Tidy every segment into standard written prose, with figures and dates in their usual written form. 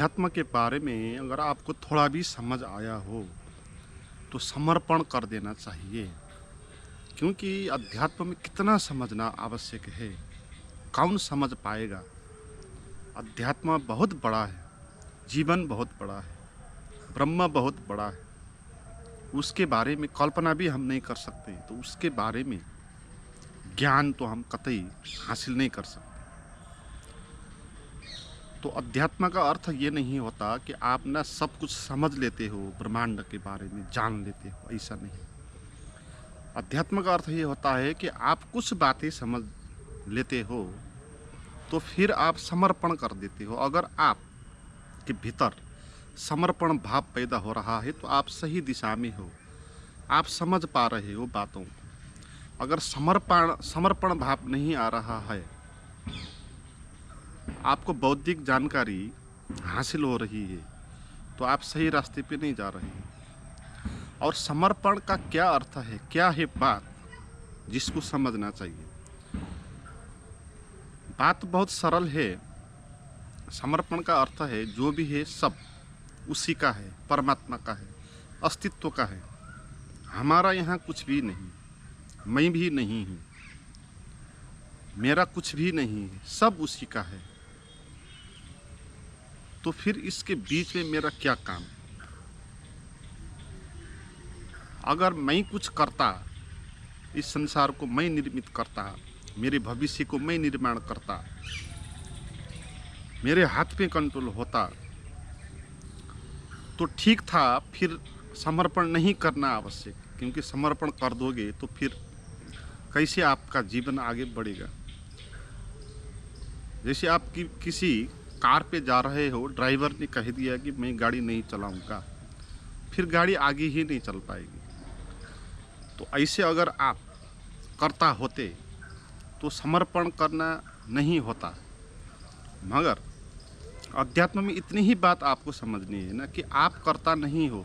अध्यात्म के बारे में अगर आपको थोड़ा भी समझ आया हो तो समर्पण कर देना चाहिए। क्योंकि अध्यात्म में कितना समझना आवश्यक है, कौन समझ पाएगा। अध्यात्म बहुत बड़ा है, जीवन बहुत बड़ा है, ब्रह्म बहुत बड़ा है। उसके बारे में कल्पना भी हम नहीं कर सकते, तो उसके बारे में ज्ञान तो हम कतई हासिल नहीं कर सकते। तो अध्यात्म का अर्थ ये नहीं होता कि आप ना सब कुछ समझ लेते हो, ब्रह्मांड के बारे में जान लेते हो, ऐसा नहीं। अध्यात्म का अर्थ ये होता है कि आप कुछ बातें समझ लेते हो तो फिर आप समर्पण कर देते हो। अगर आप के भीतर समर्पण भाव पैदा हो रहा है तो आप सही दिशा में हो, आप समझ पा रहे हो बातों को। अगर समर्पण समर्पण भाव नहीं आ रहा है, आपको बौद्धिक जानकारी हासिल हो रही है, तो आप सही रास्ते पे नहीं जा रहे हैं। और समर्पण का क्या अर्थ है, क्या है बात जिसको समझना चाहिए। बात बहुत सरल है। समर्पण का अर्थ है जो भी है सब उसी का है, परमात्मा का है, अस्तित्व का है। हमारा यहाँ कुछ भी नहीं, मैं भी नहीं हूँ, मेरा कुछ भी नहीं है, सब उसी का है। तो फिर इसके बीच में मेरा क्या काम। अगर मैं कुछ करता, इस संसार को मैं निर्मित करता, मेरे भविष्य को मैं निर्माण करता, मेरे हाथ में कंट्रोल होता तो ठीक था, फिर समर्पण नहीं करना आवश्यक। क्योंकि समर्पण कर दोगे तो फिर कैसे आपका जीवन आगे बढ़ेगा। जैसे आप किसी कार पे जा रहे हो, ड्राइवर ने कह दिया कि मैं गाड़ी नहीं चलाऊंगा, फिर गाड़ी आगे ही नहीं चल पाएगी। तो ऐसे अगर आप करता होते तो समर्पण करना नहीं होता। मगर अध्यात्म में इतनी ही बात आपको समझनी है ना कि आप करता नहीं हो,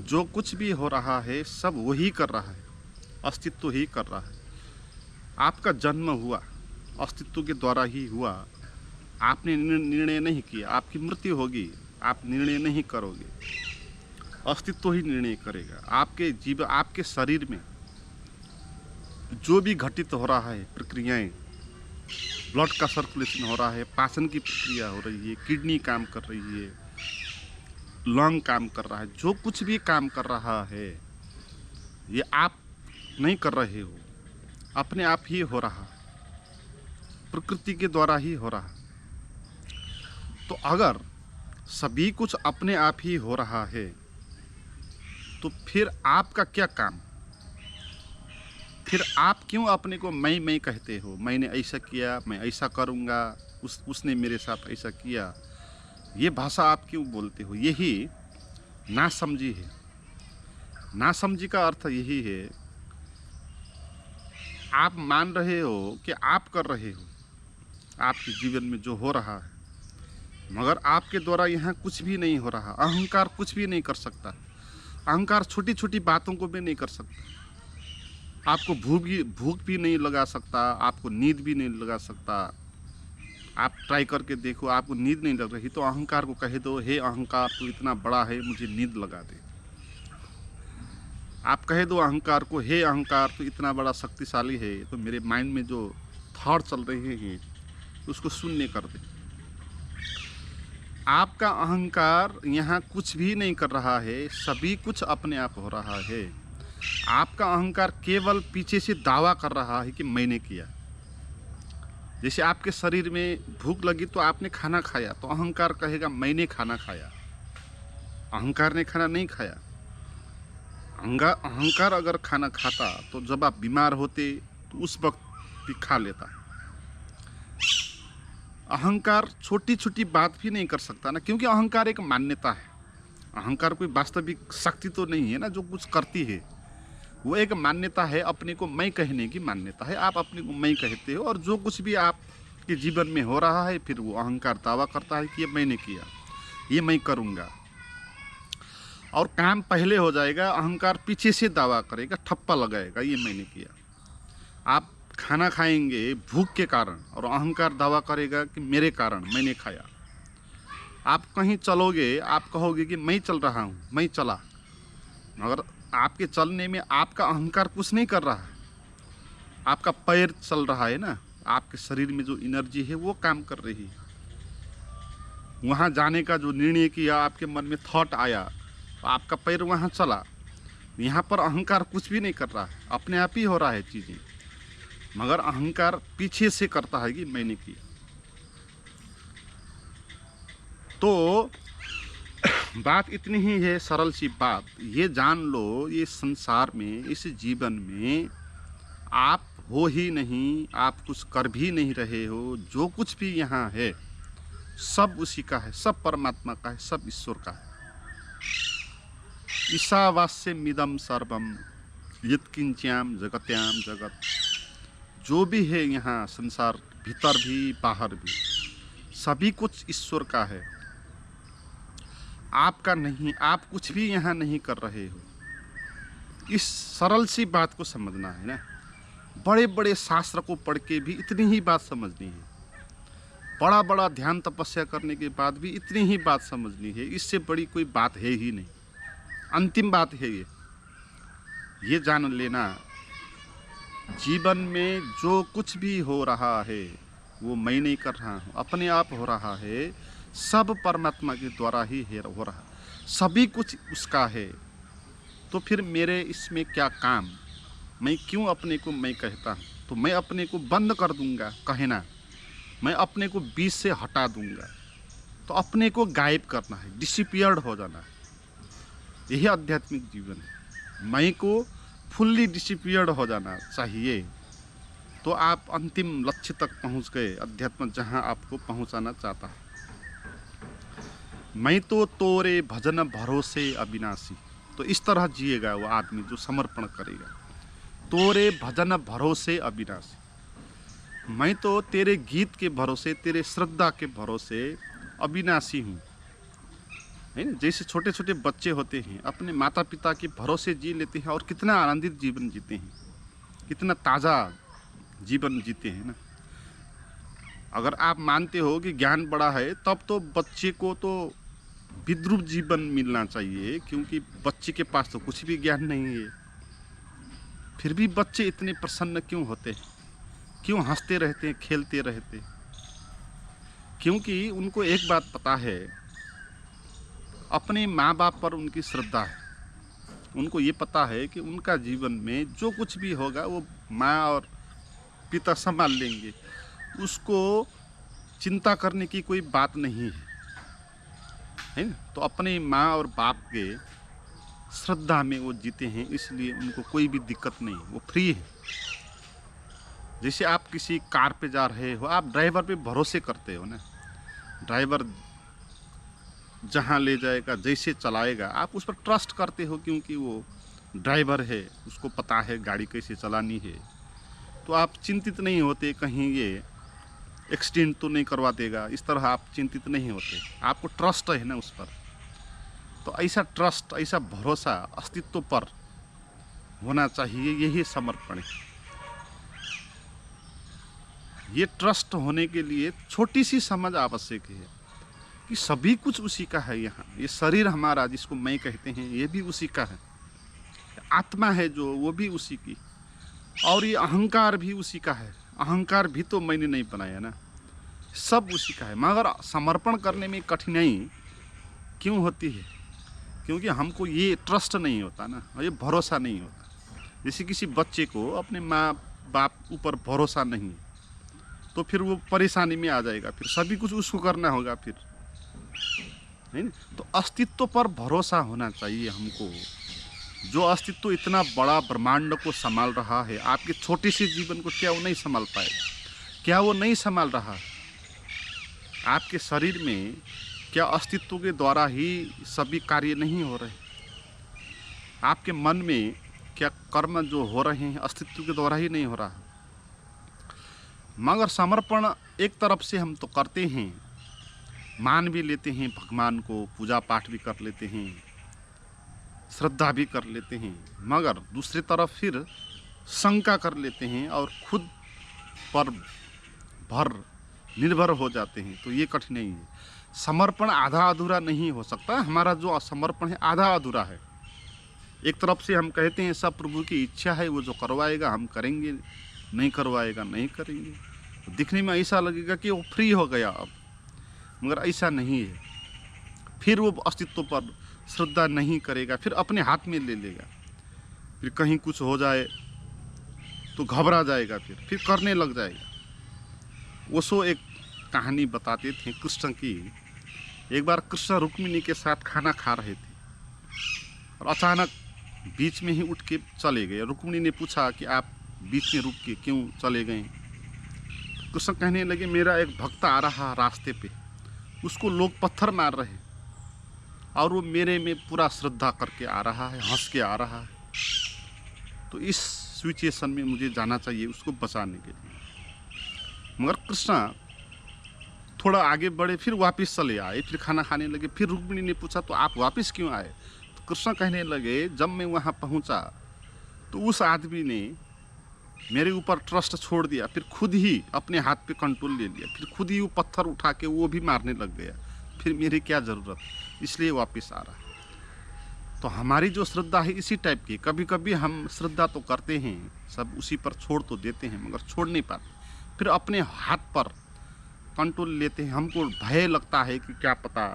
जो कुछ भी हो रहा है सब वही कर रहा है, अस्तित्व ही कर रहा है। आपका जन्म हुआ अस्तित्व के द्वारा ही हुआ। आपने निर्णय नहीं किया, आपकी मृत्यु होगी, आप निर्णय नहीं करोगे, अस्तित्व ही निर्णय करेगा। आपके जीवन, आपके शरीर में जो भी घटित हो रहा है प्रक्रियाएं, ब्लड का सर्कुलेशन हो रहा है, पाचन की प्रक्रिया हो रही है, किडनी काम कर रही है, लंग काम कर रहा है, जो कुछ भी काम कर रहा है ये आप नहीं कर रहे हो, अपने आप ही हो रहा, प्रकृति के द्वारा ही हो रहा। तो अगर सभी कुछ अपने आप ही हो रहा है तो फिर आपका क्या काम। फिर आप क्यों अपने को मैं कहते हो, मैंने ऐसा किया, मैं ऐसा करूँगा, उसने मेरे साथ ऐसा किया। ये भाषा आप क्यों बोलते हो। यही नासमझी है। नासमझी का अर्थ यही है, आप मान रहे हो कि आप कर रहे हो आपके जीवन में जो हो रहा है, मगर आपके द्वारा यहाँ कुछ भी नहीं हो रहा। अहंकार कुछ भी नहीं कर सकता। अहंकार छोटी छोटी बातों को भी नहीं कर सकता। आपको भूख भी नहीं लगा सकता, आपको नींद भी नहीं लगा सकता। आप ट्राई करके देखो, आपको नींद नहीं लग रही तो अहंकार को कह दो, हे अहंकार तू इतना बड़ा है, मुझे नींद लगा दे। आप कह दो अहंकार को, हे अहंकार तू इतना बड़ा शक्तिशाली है, तो मेरे माइंड में जो थॉट चल रहे हैं उसको शून्य कर दे। आपका अहंकार यहाँ कुछ भी नहीं कर रहा है, सभी कुछ अपने आप हो रहा है। आपका अहंकार केवल पीछे से दावा कर रहा है कि मैंने किया। जैसे आपके शरीर में भूख लगी तो आपने खाना खाया, तो अहंकार कहेगा मैंने खाना खाया। अहंकार ने खाना नहीं खाया। अहंकार अगर खाना खाता तो जब आप बीमार होते तो उस वक्त भी खा लेता। अहंकार छोटी छोटी बात भी नहीं कर सकता ना, क्योंकि अहंकार एक मान्यता है। अहंकार कोई वास्तविक शक्ति तो नहीं है ना जो कुछ करती है, वो एक मान्यता है, अपने को मैं कहने की मान्यता है। आप अपने को मैं कहते हो और जो कुछ भी आपके जीवन में हो रहा है फिर वो अहंकार दावा करता है कि ये मैंने किया, ये मैं करूँगा, और काम पहले हो जाएगा। अहंकार पीछे से दावा करेगा, ठप्पा लगाएगा, ये मैंने किया। आप खाना खाएंगे भूख के कारण और अहंकार दावा करेगा कि मेरे कारण मैंने खाया। आप कहीं चलोगे, आप कहोगे कि मैं चल रहा हूँ, मैं चला, मगर आपके चलने में आपका अहंकार कुछ नहीं कर रहा है, आपका पैर चल रहा है ना, आपके शरीर में जो एनर्जी है वो काम कर रही है। वहाँ जाने का जो निर्णय किया, आपके मन में थॉट आया, तो आपका पैर वहाँ चला। यहाँ पर अहंकार कुछ भी नहीं कर रहा है, अपने आप ही हो रहा है चीज़ें, मगर अहंकार पीछे से करता है कि मैंने की। तो बात इतनी ही है, सरल सी बात, ये जान लो, ये संसार में, इस जीवन में आप हो ही नहीं, आप कुछ कर भी नहीं रहे हो। जो कुछ भी यहाँ है सब उसी का है, सब परमात्मा का है, सब ईश्वर का है। ईशावास्यमिदं सर्वम यत्किंच्याम जगत्याम जगत। जो भी है यहाँ संसार, भीतर भी बाहर भी, सभी कुछ ईश्वर का है, आपका नहीं। आप कुछ भी यहाँ नहीं कर रहे हो। इस सरल सी बात को समझना है ना। बड़े बड़े शास्त्र को पढ़ के भी इतनी ही बात समझनी है, बड़ा बड़ा ध्यान तपस्या करने के बाद भी इतनी ही बात समझनी है। इससे बड़ी कोई बात है ही नहीं। अंतिम बात है ये जान लेना, जीवन में जो कुछ भी हो रहा है वो मैं नहीं कर रहा हूँ, अपने आप हो रहा है, सब परमात्मा के द्वारा ही हो रहा, सभी कुछ उसका है। तो फिर मेरे इसमें क्या काम? मैं क्यों अपने को मैं कहता हूँ? तो मैं अपने को बंद कर दूंगा कहना, मैं अपने को बीच से हटा दूंगा। तो अपने को गायब करना है, डिसिपियर्ड हो जाना है। यही आध्यात्मिक जीवन है। मैं को फुल्ली डिसिपियर्ड हो जाना चाहिए, तो आप अंतिम लक्ष्य तक पहुंच गए, अध्यात्म जहां आपको पहुंचाना चाहता है। मैं तो तोरे भजन भरोसे अविनाशी। तो इस तरह जिएगा वो आदमी जो समर्पण करेगा, तोरे भजन भरोसे अविनाशी। मैं तो तेरे गीत के भरोसे, तेरे श्रद्धा के भरोसे अविनाशी हूँ, है ना। जैसे छोटे छोटे बच्चे होते हैं, अपने माता पिता के भरोसे जी लेते हैं और कितना आनंदित जीवन जीते हैं, कितना ताज़ा जीवन जीते हैं ना। अगर आप मानते हो कि ज्ञान बड़ा है, तब तो बच्चे को तो विद्रूप जीवन मिलना चाहिए, क्योंकि बच्चे के पास तो कुछ भी ज्ञान नहीं है। फिर भी बच्चे इतने प्रसन्न क्यों होते हैं, क्यों हंसते रहते हैं, खेलते रहते हैं? क्योंकि उनको एक बात पता है, अपने माँ बाप पर उनकी श्रद्धा है। उनको ये पता है कि उनका जीवन में जो कुछ भी होगा वो माँ और पिता संभाल लेंगे, उसको चिंता करने की कोई बात नहीं है ना। तो अपने माँ और बाप के श्रद्धा में वो जीते हैं, इसलिए उनको कोई भी दिक्कत नहीं, वो फ्री है। जैसे आप किसी कार पे जा रहे हो, आप ड्राइवर पे भरोसे करते हो ना, ड्राइवर जहाँ ले जाएगा, जैसे चलाएगा, आप उस पर ट्रस्ट करते हो, क्योंकि वो ड्राइवर है, उसको पता है गाड़ी कैसे चलानी है। तो आप चिंतित नहीं होते कहीं ये एक्सीडेंट तो नहीं करवा देगा, इस तरह आप चिंतित नहीं होते, आपको ट्रस्ट है ना उस पर। तो ऐसा ट्रस्ट, ऐसा भरोसा अस्तित्व पर होना चाहिए, यही समर्पण है। ये ट्रस्ट होने के लिए छोटी सी समझ आवश्यक है कि सभी कुछ उसी का है। यहाँ ये शरीर हमारा जिसको मैं कहते हैं, ये भी उसी का है। आत्मा है जो, वो भी उसी की, और ये अहंकार भी उसी का है। अहंकार भी तो मैंने नहीं बनाया ना, सब उसी का है। मगर समर्पण करने में कठिनाई क्यों होती है? क्योंकि हमको ये ट्रस्ट नहीं होता ना, ये भरोसा नहीं होता। जैसे किसी बच्चे को अपने माँ बाप ऊपर भरोसा नहीं, तो फिर वो परेशानी में आ जाएगा, फिर सभी कुछ उसको करना होगा फिर, है ना। तो अस्तित्व पर भरोसा होना चाहिए हमको, जो अस्तित्व इतना बड़ा ब्रह्मांड को संभाल रहा है। आपके छोटे से जीवन को क्या वो नहीं संभाल पाएगा? क्या वो नहीं संभाल रहा? आपके शरीर में क्या अस्तित्व के द्वारा ही सभी कार्य नहीं हो रहे? आपके मन में क्या कर्म जो हो रहे हैं अस्तित्व के द्वारा ही नहीं हो रहा? मगर समर्पण एक तरफ से हम तो करते हैं, मान भी लेते हैं भगवान को, पूजा पाठ भी कर लेते हैं, श्रद्धा भी कर लेते हैं, मगर दूसरी तरफ फिर शंका कर लेते हैं और खुद पर निर्भर हो जाते हैं। तो ये कठिनाई है। समर्पण आधा अधूरा नहीं हो सकता। हमारा जो समर्पण है आधा अधूरा है। एक तरफ से हम कहते हैं सब प्रभु की इच्छा है, वो जो करवाएगा हम करेंगे, नहीं करवाएगा नहीं करेंगे। तो दिखने में ऐसा लगेगा कि वो फ्री हो गया अब, मगर ऐसा नहीं है। फिर वो अस्तित्व पर श्रद्धा नहीं करेगा, फिर अपने हाथ में ले लेगा। फिर कहीं कुछ हो जाए तो घबरा जाएगा, फिर करने लग जाएगा। वो सो एक कहानी बताते थे कृष्ण की। एक बार कृष्ण रुक्मिणी के साथ खाना खा रहे थे और अचानक बीच में ही उठ के चले गए। रुक्मिणी ने पूछा कि आप बीच में रुक के क्यों चले गए? कृष्ण कहने लगे, मेरा एक भक्त आ रहा रास्ते पे, उसको लोग पत्थर मार रहे और वो मेरे में पूरा श्रद्धा करके आ रहा है, हंस के आ रहा है। तो इस सिचुएशन में मुझे जाना चाहिए उसको बचाने के लिए। मगर कृष्ण थोड़ा आगे बढ़े, फिर वापस चले आए, फिर खाना खाने लगे। फिर रुक्मिणी ने पूछा, तो आप वापस क्यों आए? तो कृष्ण कहने लगे, जब मैं वहाँ पहुँचा तो उस आदमी ने मेरे ऊपर ट्रस्ट छोड़ दिया, फिर खुद ही अपने हाथ पे कंट्रोल ले लिया, फिर खुद ही वो पत्थर उठा के वो भी मारने लग गया। फिर मेरी क्या ज़रूरत, इसलिए वापस आ रहा। तो हमारी जो श्रद्धा है इसी टाइप की। कभी कभी हम श्रद्धा तो करते हैं, सब उसी पर छोड़ तो देते हैं, मगर छोड़ नहीं पाते। फिर अपने हाथ पर कंट्रोल लेते हैं। हमको भय लगता है कि क्या पता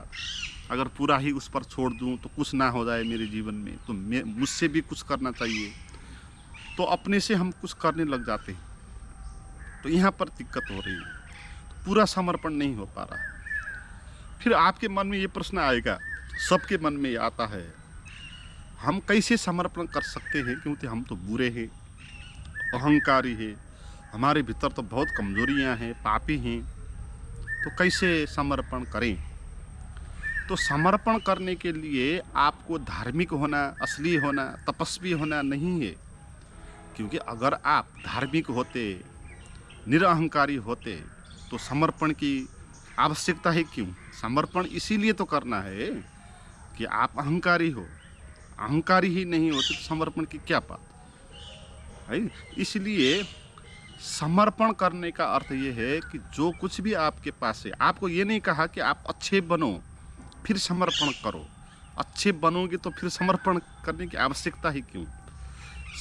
अगर पूरा ही उस पर छोड़ दूं तो कुछ ना हो जाए मेरे जीवन में, तो मुझसे भी कुछ करना चाहिए। तो अपने से हम कुछ करने लग जाते हैं। तो यहाँ पर दिक्कत हो रही है, तो पूरा समर्पण नहीं हो पा रहा। फिर आपके मन में ये प्रश्न आएगा, सबके मन में ये आता है, हम कैसे समर्पण कर सकते हैं? क्योंकि हम तो बुरे हैं, अहंकारी हैं, हमारे भीतर तो बहुत कमजोरियां हैं, पापी हैं। तो कैसे समर्पण करें? तो समर्पण करने के लिए आपको धार्मिक होना, असली होना, तपस्वी होना नहीं है। क्योंकि अगर आप धार्मिक होते, निरअहंकारी होते, तो समर्पण की आवश्यकता है क्यों? समर्पण इसीलिए तो करना है कि आप अहंकारी हो। अहंकारी ही नहीं होते तो समर्पण की क्या बात है? इसलिए समर्पण करने का अर्थ ये है कि जो कुछ भी आपके पास है, आपको ये नहीं कहा कि आप अच्छे बनो फिर समर्पण करो। अच्छे बनोगे तो फिर समर्पण करने की आवश्यकता ही क्यों?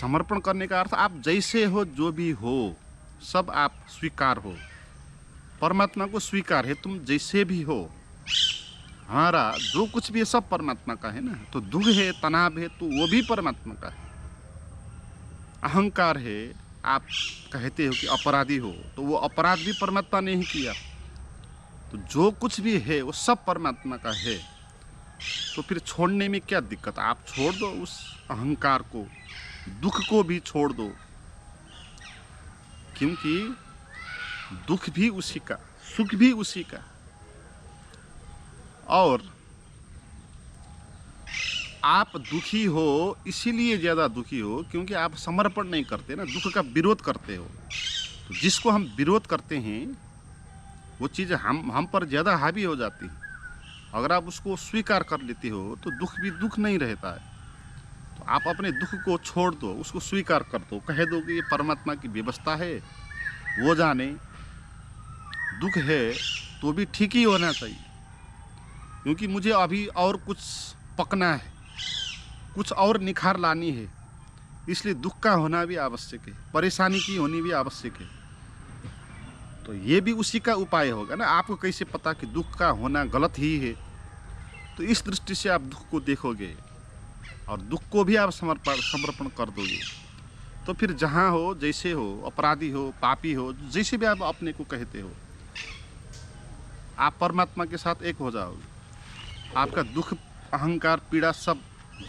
समर्पण करने का अर्थ आप जैसे हो, जो भी हो, सब आप स्वीकार हो। परमात्मा को स्वीकार है, तुम जैसे भी हो। हमारा जो कुछ भी है सब परमात्मा का है ना। तो दुख है, तनाव है, तो वो भी परमात्मा का है। अहंकार है, आप कहते हो कि अपराधी हो, तो वो अपराध भी परमात्मा ने ही किया। तो जो कुछ भी है वो सब परमात्मा का है। तो फिर छोड़ने में क्या दिक्कत? आप छोड़ दो उस अहंकार को, दुख को भी छोड़ दो, क्योंकि दुख भी उसी का, सुख भी उसी का। और आप दुखी हो इसीलिए ज़्यादा दुखी हो क्योंकि आप समर्पण नहीं करते ना, दुख का विरोध करते हो। तो जिसको हम विरोध करते हैं वो चीज़ हम पर ज़्यादा हावी हो जाती है। अगर आप उसको स्वीकार कर लेते हो तो दुख भी दुख नहीं रहता है। तो आप अपने दुख को छोड़ दो, उसको स्वीकार कर दो, कह दो कि ये परमात्मा की व्यवस्था है, वो जाने। दुख है तो भी ठीक ही होना चाहिए, क्योंकि मुझे अभी और कुछ पकना है, कुछ और निखार लानी है। इसलिए दुख का होना भी आवश्यक है, परेशानी की होनी भी आवश्यक है। तो ये भी उसी का उपाय होगा ना। आपको कैसे पता कि दुख का होना गलत ही है? तो इस दृष्टि से आप दुख को देखोगे और दुख को भी आप समर्पण कर दोगे। तो फिर जहाँ हो, जैसे हो, अपराधी हो, पापी हो, जैसे भी आप अपने को कहते हो, आप परमात्मा के साथ एक हो जाओगे। आपका दुख, अहंकार, पीड़ा सब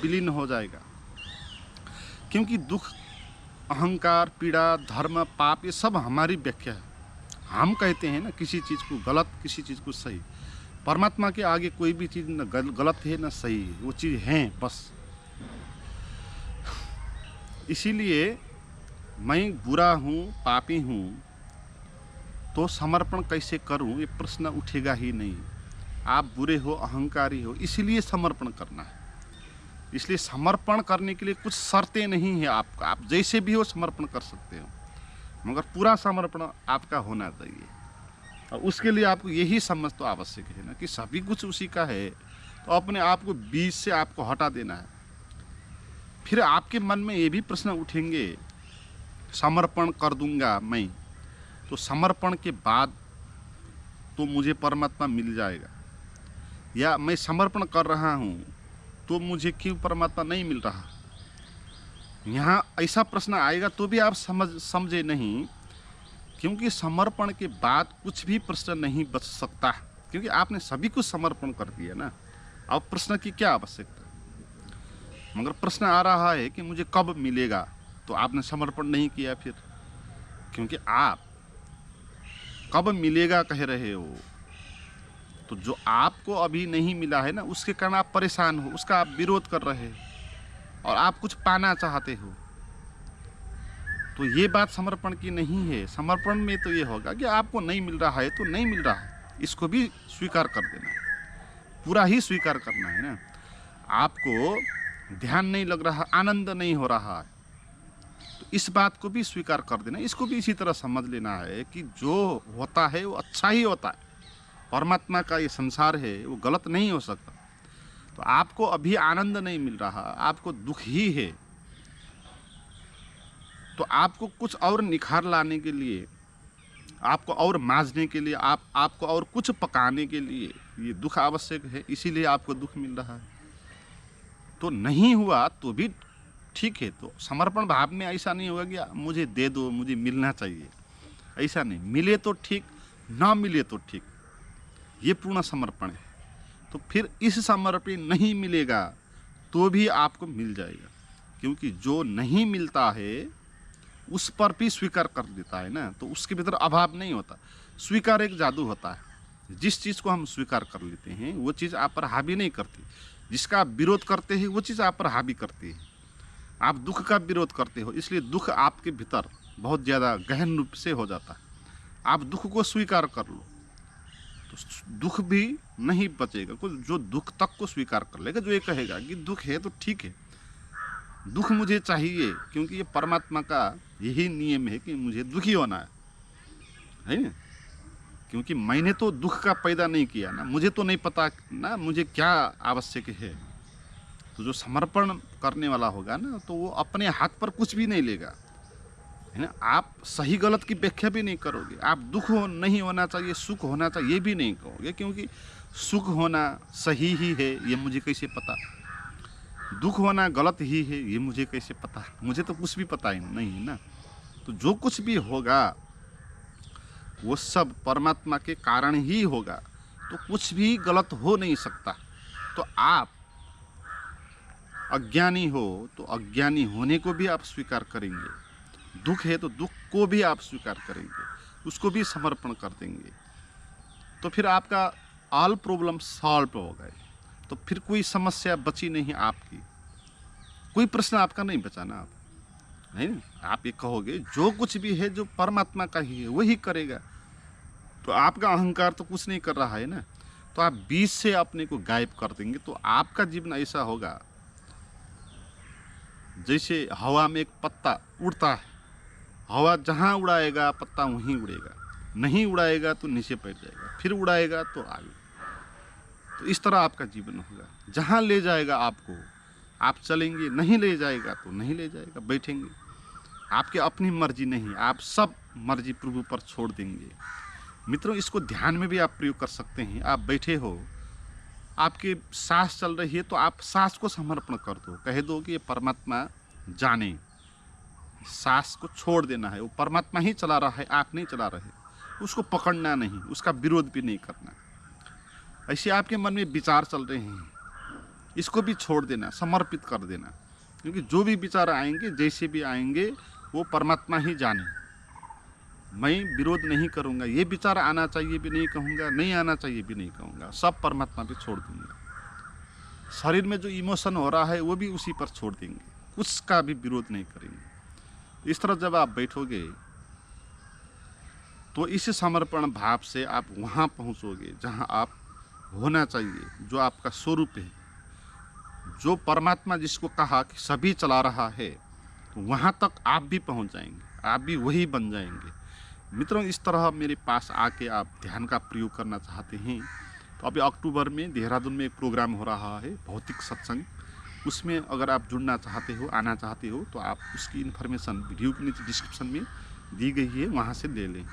विलीन हो जाएगा। क्योंकि दुख, अहंकार, पीड़ा, धर्म, पाप, ये सब हमारी व्याख्या है। हम कहते हैं ना किसी चीज़ को गलत, किसी चीज़ को सही। परमात्मा के आगे कोई भी चीज़ न गलत है न सही है, वो चीज़ है बस। इसीलिए मैं बुरा हूँ, पापी हूँ, तो समर्पण कैसे करूँ, ये प्रश्न उठेगा ही नहीं। आप बुरे हो, अहंकारी हो, इसीलिए समर्पण करना है। इसलिए समर्पण करने के लिए कुछ शर्तें नहीं है आपका, आप जैसे भी हो समर्पण कर सकते हो, मगर पूरा समर्पण आपका होना चाहिए। और उसके लिए आपको यही समझ तो आवश्यक है ना कि सभी कुछ उसी का है, तो अपने आप को बीच से आपको हटा देना है। फिर आपके मन में ये भी प्रश्न उठेंगे, समर्पण कर दूंगा मैं, तो समर्पण के बाद तो मुझे परमात्मा मिल जाएगा, या मैं समर्पण कर रहा हूँ तो मुझे क्यों परमात्मा नहीं मिल रहा। यहाँ ऐसा प्रश्न आएगा तो भी आप समझे नहीं, क्योंकि समर्पण के बाद कुछ भी प्रश्न नहीं बच सकता, क्योंकि आपने सभी कुछ समर्पण कर दिया ना। अब प्रश्न की क्या आवश्यकता। मगर प्रश्न आ रहा है कि मुझे कब मिलेगा, तो आपने समर्पण नहीं किया फिर, क्योंकि आप कब मिलेगा कह रहे हो, तो जो आपको अभी नहीं मिला है ना, उसके कारण आप परेशान हो, उसका आप विरोध कर रहे हो और आप कुछ पाना चाहते हो। तो ये बात समर्पण की नहीं है। समर्पण में तो ये होगा कि आपको नहीं मिल रहा है तो नहीं मिल रहा है, इसको भी स्वीकार कर देना है, पूरा ही स्वीकार करना है ना। आपको ध्यान नहीं लग रहा, आनंद नहीं हो रहा है, तो इस बात को भी स्वीकार कर देना। इसको भी इसी तरह समझ लेना है कि जो होता है वो अच्छा ही होता है। परमात्मा का ये संसार है वो गलत नहीं हो सकता। तो आपको अभी आनंद नहीं मिल रहा, आपको दुख ही है, तो आपको कुछ और निखार लाने के लिए, आपको और मांझने के लिए, आपको और कुछ पकाने के लिए ये दुख आवश्यक है, इसीलिए आपको दुख मिल रहा है। तो नहीं हुआ तो भी ठीक है। तो समर्पण भाव में ऐसा नहीं होगा कि मुझे दे दो, मुझे मिलना चाहिए, ऐसा नहीं। मिले तो ठीक, ना मिले तो ठीक, ये पूर्ण समर्पण है। तो फिर इस समर्पण नहीं मिलेगा तो भी आपको मिल जाएगा, क्योंकि जो नहीं मिलता है उस पर भी स्वीकार कर देता है ना, तो उसके भीतर अभाव नहीं होता। स्वीकार एक जादू होता है। जिस चीज़ को हम स्वीकार कर लेते हैं वो चीज़ आप पर हावी नहीं करती, जिसका आप विरोध करते हैं वो चीज़ आप पर हावी करती है। आप दुख का विरोध करते हो, इसलिए दुख आपके भीतर बहुत ज़्यादा गहन रूप से हो जाता है। आप दुख को स्वीकार कर लो तो दुख भी नहीं बचेगा। कोई जो दुख तक को स्वीकार कर लेगा, जो ये कहेगा कि दुख है तो ठीक है, दुख मुझे चाहिए, क्योंकि ये परमात्मा का यही नियम है कि मुझे दुखी होना है ना। क्योंकि मैंने तो दुख का पैदा नहीं किया ना, मुझे तो नहीं पता ना मुझे क्या आवश्यक है। तो जो समर्पण करने वाला होगा ना, तो वो अपने हाथ पर कुछ भी नहीं लेगा, है ना। आप सही गलत की व्याख्या भी नहीं करोगे। आप दुख नहीं होना चाहिए, सुख होना चाहिए, ये भी नहीं कहोगे, क्योंकि सुख होना सही ही है ये मुझे कैसे पता, दुख होना गलत ही है ये मुझे कैसे पता, मुझे तो कुछ भी पता ही नहीं है ना। तो जो कुछ भी होगा वो सब परमात्मा के कारण ही होगा, तो कुछ भी गलत हो नहीं सकता। तो आप अज्ञानी हो तो अज्ञानी होने को भी आप स्वीकार करेंगे, दुख है तो दुख को भी आप स्वीकार करेंगे, उसको भी समर्पण कर देंगे। तो फिर आपका ऑल प्रॉब्लम सॉल्व हो गए, तो फिर कोई समस्या बची नहीं आपकी, कोई प्रश्न आपका नहीं बचा ना। आप नहीं, आप ये कहोगे जो कुछ भी है जो परमात्मा का ही है वही करेगा, तो आपका अहंकार तो कुछ नहीं कर रहा है ना। तो आप बीच से अपने को गायब कर देंगे, तो आपका जीवन ऐसा होगा जैसे हवा में एक पत्ता उड़ता है, हवा जहाँ उड़ाएगा पत्ता वहीं उड़ेगा, नहीं उड़ाएगा तो नीचे बैठ जाएगा, फिर उड़ाएगा तो आगे। तो इस तरह आपका जीवन होगा, जहाँ ले जाएगा आपको आप चलेंगे, नहीं ले जाएगा तो नहीं ले जाएगा, बैठेंगे। आपकी अपनी मर्जी नहीं, आप सब मर्जी प्रभु पर छोड़ देंगे। मित्रों, इसको ध्यान में भी आप प्रयोग कर सकते हैं। आप बैठे हो, आपकी सांस चल रही है, तो आप सांस को समर्पण कर दो, कह दो कि ये परमात्मा जाने, सांस को छोड़ देना है, वो परमात्मा ही चला रहा है, आप नहीं चला रहे। उसको पकड़ना नहीं, उसका विरोध भी नहीं करना। ऐसे आपके मन में विचार चल रहे हैं, इसको भी छोड़ देना, समर्पित कर देना, क्योंकि जो भी विचार आएंगे, जैसे भी आएंगे, वो परमात्मा ही जाने। मैं विरोध नहीं करूँगा, ये विचार आना चाहिए भी नहीं कहूँगा, नहीं आना चाहिए भी नहीं कहूँगा, सब परमात्मा पे छोड़ दूँगा। शरीर में जो इमोशन हो रहा है वो भी उसी पर छोड़ देंगे, उसका भी विरोध नहीं करेंगे। इस तरह जब आप बैठोगे तो इस समर्पण भाव से आप वहाँ पहुँचोगे जहाँ आप होना चाहिए, जो आपका स्वरूप है, जो परमात्मा जिसको कहा कि सभी चला रहा है, तो वहाँ तक आप भी पहुँच जाएंगे, आप भी वही बन जाएंगे। मित्रों, इस तरह मेरे पास आके आप ध्यान का प्रयोग करना चाहते हैं तो अभी अक्टूबर में देहरादून में एक प्रोग्राम हो रहा है, भौतिक सत्संग। उसमें अगर आप जुड़ना चाहते हो, आना चाहते हो, तो आप उसकी इन्फॉर्मेशन वीडियो के नीचे डिस्क्रिप्शन में दी गई है, वहाँ से ले लें।